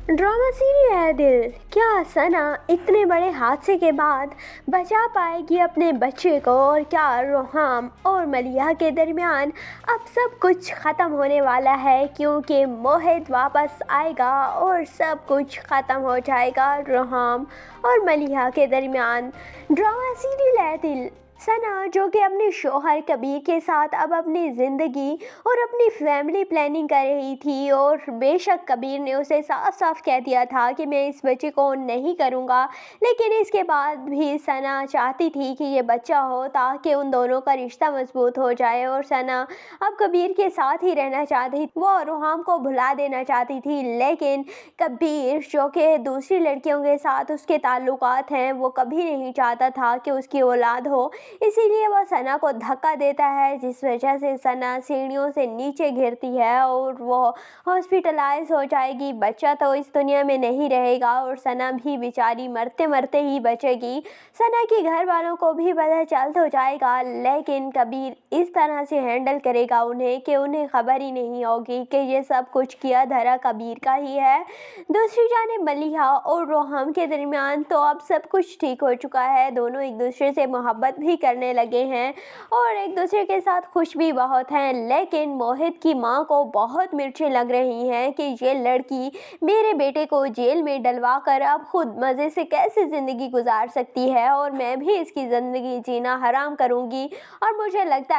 Drama serial है दिल। क्या सना इतने बड़े हादसे के बाद बचा पाएगी अपने बच्चे को, और क्या रोहाम और मलिहा के दरमियान अब सब कुछ ख़त्म होने वाला है, क्योंकि मोहित वापस आएगा और सब कुछ ख़त्म हो जाएगा रोहाम और मलिहा के दरमियान। ड्रामा सीरियल है दिल। सना जो कि अपने शौहर कबीर के साथ अब अपनी ज़िंदगी और अपनी फैमिली प्लानिंग कर रही थी, और बेशक कबीर ने उसे साफ साफ कह दिया था कि मैं इस बच्चे को नहीं करूँगा, लेकिन इसके बाद भी सना चाहती थी कि ये बच्चा हो ताकि उन दोनों का रिश्ता मजबूत हो जाए, और सना अब कबीर के साथ ही रहना चाहती, वो रोहाम को भुला देना चाहती थी। लेकिन कबीर जो कि दूसरी लड़कियों के साथ उसके ताल्लुकात हैं, वो कभी नहीं चाहता था कि उसकी औलाद हो, इसीलिए वह सना को धक्का देता है, जिस वजह से सना सीढ़ियों से नीचे गिरती है और वो हॉस्पिटलाइज हो जाएगी। बच्चा तो इस दुनिया में नहीं रहेगा और सना भी बेचारी मरते मरते ही बचेगी। सना के घर वालों को भी पता चल तो जाएगा, लेकिन कबीर इस तरह से हैंडल करेगा उन्हें कि उन्हें खबर ही नहीं होगी कि ये सब कुछ किया धरा कबीर का ही है। दूसरी जानिब मलिहा और रोहम के दरमियान तो अब सब कुछ ठीक हो चुका है। दोनों एक दूसरे से मोहब्बत भी करने लगे हैं और एक दूसरे के साथ खुश भी बहुत हैं, लेकिन मोहित की माँ को बहुत मिर्चें लग रही हैं कि ये लड़की मेरे बेटे को जेल में डलवा कर अब खुद मज़े से कैसे ज़िंदगी गुजार सकती है, और मैं भी इसकी ज़िंदगी जीना हराम करूँगी। और मुझे लगता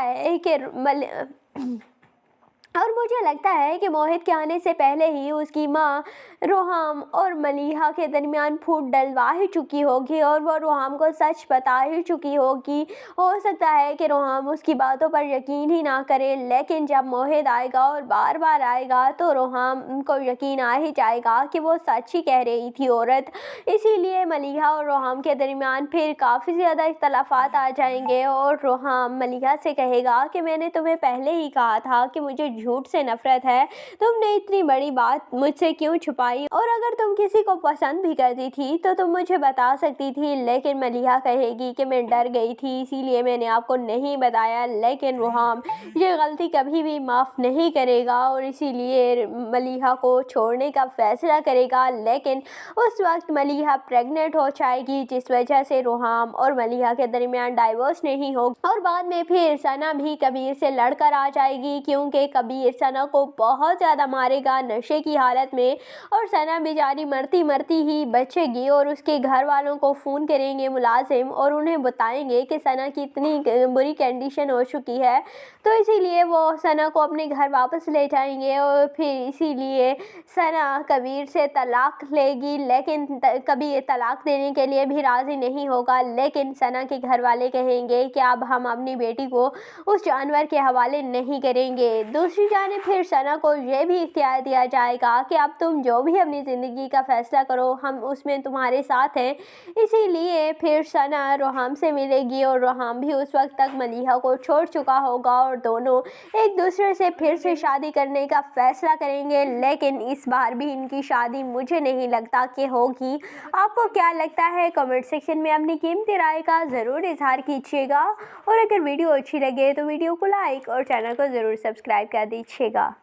है कि मोहित के आने से पहले ही उसकी माँ रोहाम और मलिहा के दरमियान फूट डलवा ही चुकी होगी और वो रोहाम को सच बता ही चुकी होगी। हो सकता है कि रोहाम उसकी बातों पर यकीन ही ना करे, लेकिन जब मोहित आएगा और बार बार आएगा तो रोहाम को यकीन आ ही जाएगा कि वो सच ही कह रही थी औरत। इसीलिए मलिहा और रोहाम के दरमियान फिर काफ़ी ज़्यादा इख्तलाफात आ जाएंगे और रोहाम मलिहा से कहेगा कि मैंने तुम्हें पहले ही कहा था कि मुझे झूठ से नफरत है, तुमने इतनी बड़ी बात मुझसे क्यों छुपाई, और अगर तुम किसी को पसंद भी करती थी तो तुम मुझे बता सकती थी। लेकिन मलिहा कहेगी कि मैं डर गई थी इसीलिए मैंने आपको नहीं बताया, लेकिन रोहाम ये गलती कभी भी माफ़ नहीं करेगा और इसीलिए मलिहा को छोड़ने का फैसला करेगा। लेकिन उस वक्त मलिहा प्रेग्नेंट हो जाएगी, जिस वजह से रोहाम और मलिहा के दरमियान डाइवोर्स नहीं होगा और बाद में फिर सना भी कबीर से लड़कर आ जाएगी, क्योंकि कबीर सना को बहुत ज़्यादा मारेगा नशे की हालत में, और सना बेचारी मरती मरती ही बचेगी और उसके घर वालों को फ़ोन करेंगे मुलाजिम और उन्हें बताएंगे कि सना की इतनी बुरी कंडीशन हो चुकी है, तो इसीलिए वो सना को अपने घर वापस ले जाएंगे। और फिर इसीलिए सना कबीर से तलाक लेगी, लेकिन कबीर तलाक देने के लिए भी राज़ी नहीं होगा। लेकिन सना के घर वाले कहेंगे कि अब हम अपनी बेटी को उस जानवर के हवाले नहीं करेंगे। दूसरी जानिब फिर सना को यह भी इख्तियार दिया जाएगा कि अब तुम जो भी अपनी ज़िंदगी का फ़ैसला करो हम उसमें तुम्हारे साथ हैं। इसीलिए फिर सना रोहाम से मिलेगी और रोहाम भी उस वक्त तक मलिहा को छोड़ चुका होगा और दोनों एक दूसरे से फिर से शादी करने का फ़ैसला करेंगे। लेकिन इस बार भी इनकी शादी मुझे नहीं लगता कि होगी। आपको क्या लगता है? कमेंट सेक्शन में अपनी कीमती राय का ज़रूर इजहार कीजिएगा, और अगर वीडियो अच्छी लगे तो वीडियो को लाइक और चैनल को ज़रूर सब्सक्राइब कर दीजिएगा।